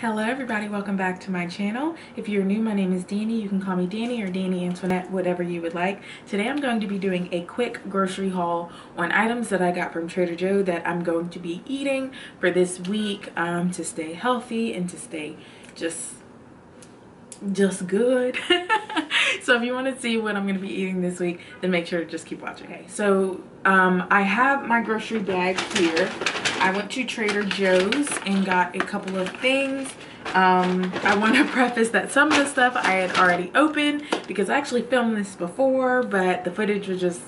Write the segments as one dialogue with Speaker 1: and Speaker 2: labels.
Speaker 1: Hello everybody, welcome back to my channel. If you're new, my name is Danny. You can call me Danny or Danny Antionette, whatever you would like. Today I'm going to be doing a quick grocery haul on items that I got from Trader Joe that I'm going to be eating for this week to stay healthy and to stay just good. So if you want to see what I'm going to be eating this week, then make sure to just keep watching. Okay, so I have my grocery bag here. I went to Trader Joe's and got a couple of things. I want to preface that some of the stuff I had already opened because I actually filmed this before, but the footage was just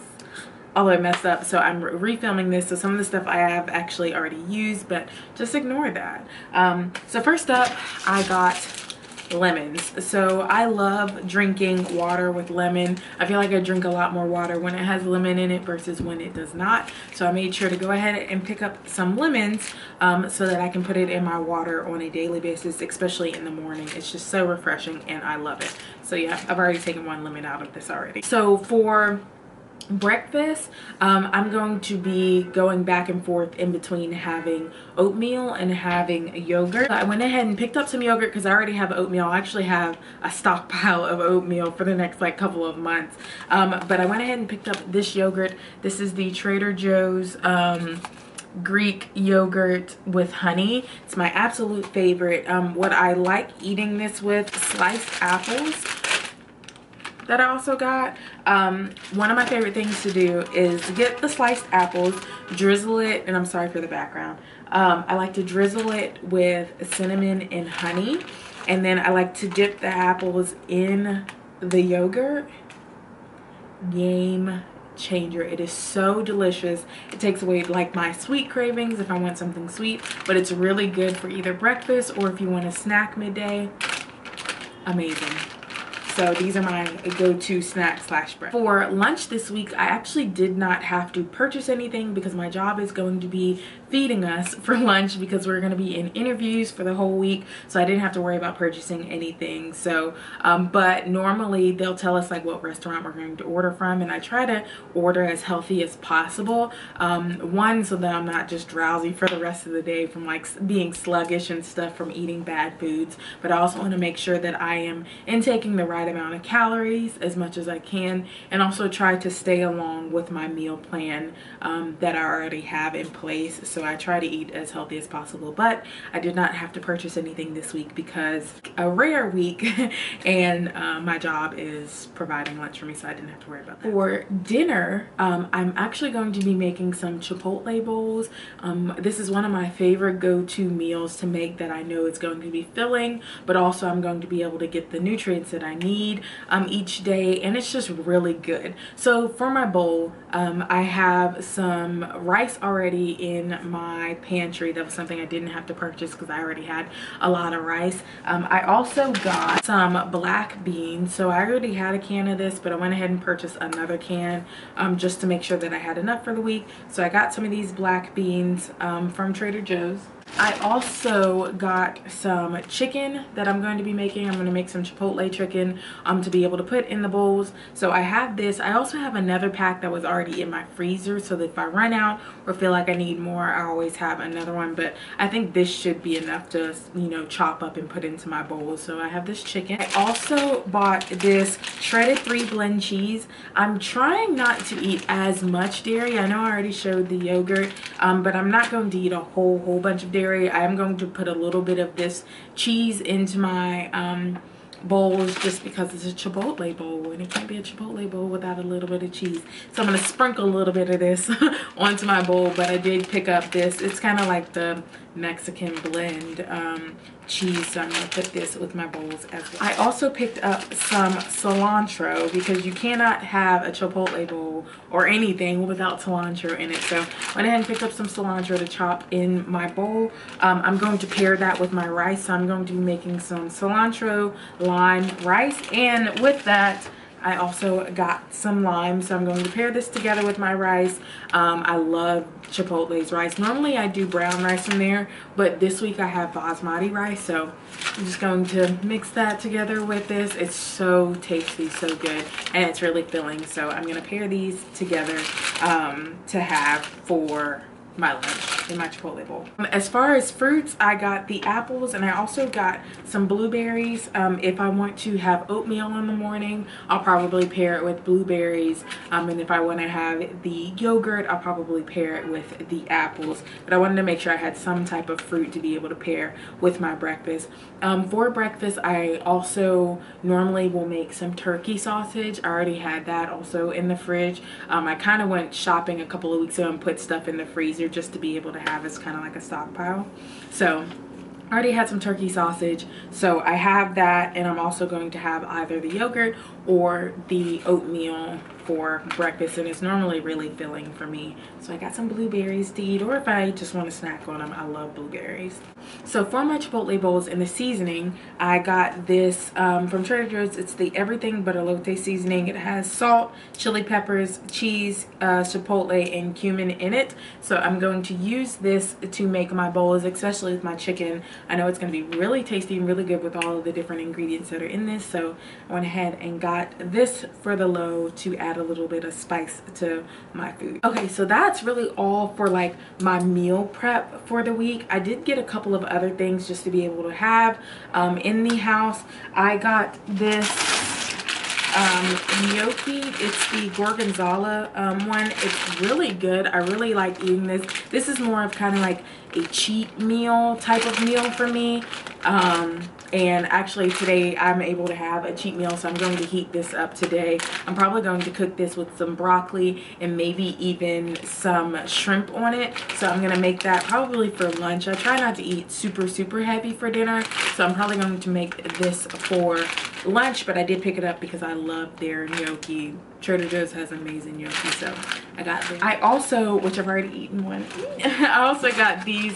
Speaker 1: all messed up, so I'm refilming this. So some of the stuff I have actually already used, but just ignore that. So first up, I got lemons. So I love drinking water with lemon. I feel like I drink a lot more water when it has lemon in it versus when it does not. So I made sure to go ahead and pick up some lemons so that I can put it in my water on a daily basis, especially in the morning. It's just so refreshing and I love it. So yeah, I've already taken one lemon out of this already. So for breakfast, I'm going to be going back and forth in between having oatmeal and having yogurt. I went ahead and picked up some yogurt because I already have oatmeal. I actually have a stockpile of oatmeal for the next like couple of months. But I went ahead and picked up this yogurt. This is the Trader Joe's Greek yogurt with honey. It's my absolute favorite. What I like eating this with, sliced apples that I also got. One of my favorite things to do is get the sliced apples, drizzle it, and I'm sorry for the background. I like to drizzle it with cinnamon and honey, and then I like to dip the apples in the yogurt. Game changer. It is so delicious. It takes away like my sweet cravings if I want something sweet, but it's really good for either breakfast or if you want a snack midday. Amazing. So these are my go-to snack slash breakfast. For lunch this week, I actually did not have to purchase anything because my job is going to be feeding us for lunch because we're going to be in interviews for the whole week. So I didn't have to worry about purchasing anything. So, but normally they'll tell us like what restaurant we're going to order from. And I try to order as healthy as possible. One, so that I'm not just drowsy for the rest of the day from like being sluggish and stuff from eating bad foods. But I also want to make sure that I am intaking the right amount of calories as much as I can, and also try to stay along with my meal plan that I already have in place. So I try to eat as healthy as possible, but I did not have to purchase anything this week because a rare week and my job is providing lunch for me, so I didn't have to worry about that. For dinner, I'm actually going to be making some Chipotle bowls. This is one of my favorite go-to meals to make that I know it's going to be filling, but also I'm going to be able to get the nutrients that I need each day, and it's just really good. So for my bowl, I have some rice already in my pantry. That was something I didn't have to purchase because I already had a lot of rice. I also got some black beans. So I already had a can of this, but I went ahead and purchased another can just to make sure that I had enough for the week. So I got some of these black beans from Trader Joe's. I also got some chicken that I'm going to be making. I'm going to make some Chipotle chicken to be able to put in the bowls. So I have this. I also have another pack that was already in my freezer so that if I run out or feel like I need more, I always have another one. But I think this should be enough to, you know, chop up and put into my bowls. So I have this chicken. I also bought this shredded 3 blend cheese. I'm trying not to eat as much dairy. I know I already showed the yogurt, but I'm not going to eat a whole bunch of dairy. I am going to put a little bit of this cheese into my bowls just because it's a Chipotle bowl, and it can't be a Chipotle bowl without a little bit of cheese. So I'm going to sprinkle a little bit of this onto my bowl, but I did pick up this. It's kind of like the Mexican blend cheese, so I'm going to put this with my bowls as well. I also picked up some cilantro because you cannot have a Chipotle bowl or anything without cilantro in it. So I went ahead and picked up some cilantro to chop in my bowl. I'm going to pair that with my rice, so I'm going to be making some cilantro lime rice, and with that I also got some lime, so I'm going to pair this together with my rice. I love Chipotle's rice. Normally I do brown rice from there, but this week I have basmati rice, so I'm just going to mix that together with this. It's so tasty, so good, and it's really filling. So I'm going to pair these together to have for my lunch. in my Chipotle bowl. As far as fruits, I got the apples and I also got some blueberries. If I want to have oatmeal in the morning, I'll probably pair it with blueberries. And if I want to have the yogurt, I'll probably pair it with the apples. But I wanted to make sure I had some type of fruit to be able to pair with my breakfast. For breakfast, I also normally will make some turkey sausage. I already had that also in the fridge. I kind of went shopping a couple of weeks ago and put stuff in the freezer just to be able to have as kind of like a stockpile. So I already had some turkey sausage, so I have that, and I'm also going to have either the yogurt or the oatmeal for breakfast, and it's normally really filling for me. So I got some blueberries to eat, or if I just want to snack on them, I love blueberries. So for my Chipotle bowls and the seasoning, I got this from Trader Joe's. It's the Everything But Elote seasoning. It has salt, chili peppers, cheese, chipotle, and cumin in it. So I'm going to use this to make my bowls, especially with my chicken. I know it's going to be really tasty and really good with all of the different ingredients that are in this. So I went ahead and got this for the low to add a little bit of spice to my food. Okay, so that's really all for like my meal prep for the week. I did get a couple of other things just to be able to have in the house. I got this gnocchi. It's the gorgonzola one. It's really good. I really like eating this. This is more of kind of like a cheat meal type of meal for me. And actually today I'm able to have a cheat meal, so I'm going to heat this up today. I'm probably going to cook this with some broccoli and maybe even some shrimp on it. So I'm going to make that probably for lunch. I try not to eat super heavy for dinner, so I'm probably going to make this for lunch, but I did pick it up because I love their gnocchi. Trader Joe's has amazing gnocchi, so I got this. I also, which I've already eaten one, I also got these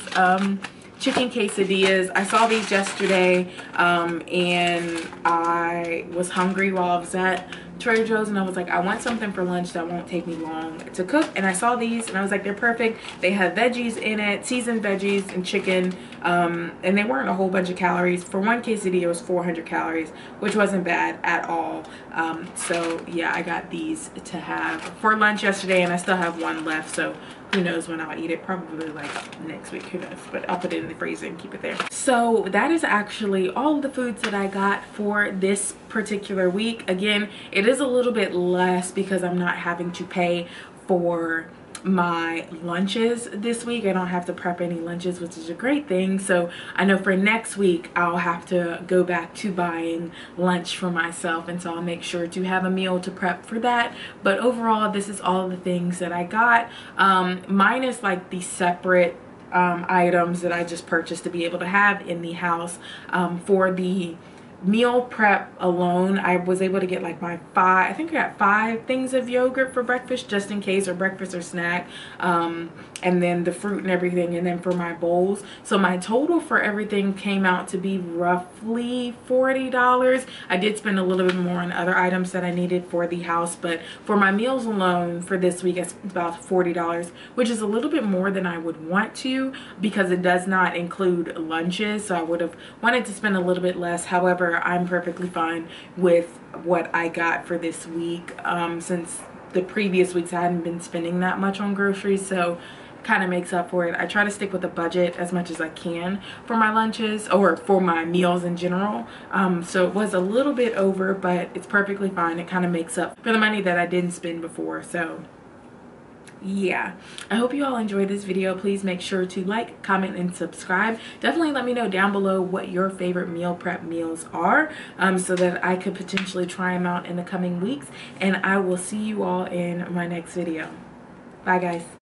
Speaker 1: chicken quesadillas. I saw these yesterday and I was hungry while I was at Trader Joe's, and I was like, I want something for lunch that won't take me long to cook. And I saw these and I was like, they're perfect. They have veggies in it, seasoned veggies and chicken, and they weren't a whole bunch of calories. For one quesadilla it was 400 calories, which wasn't bad at all. So yeah, I got these to have for lunch yesterday, and I still have one left, so who knows when I'll eat it. Probably like next week, who knows, but I'll put it in the freezer and keep it there. So that is actually all the foods that I got for this particular week. Again, it is a little bit less because I'm not having to pay for my lunches this week. I don't have to prep any lunches, which is a great thing. So I know for next week I'll have to go back to buying lunch for myself, and so I'll make sure to have a meal to prep for that. But overall, this is all the things that I got, minus like the separate items that I just purchased to be able to have in the house. For the meal prep alone, I was able to get like my I think I got 5 things of yogurt for breakfast, just in case, or breakfast or snack, and then the fruit and everything, and then for my bowls. So my total for everything came out to be roughly $40. I did spend a little bit more on other items that I needed for the house, but for my meals alone for this week, it's about $40, which is a little bit more than I would want to, because it does not include lunches. So I would have wanted to spend a little bit less. However, I'm perfectly fine with what I got for this week, since the previous weeks I hadn't been spending that much on groceries, so kind of makes up for it. I try to stick with a budget as much as I can for my lunches, or for my meals in general. So it was a little bit over, but it's perfectly fine. It kind of makes up for the money that I didn't spend before. So yeah, I hope you all enjoyed this video. Please make sure to like, comment, and subscribe. Definitely let me know down below what your favorite meal prep meals are, so that I could potentially try them out in the coming weeks. And I will see you all in my next video. Bye guys.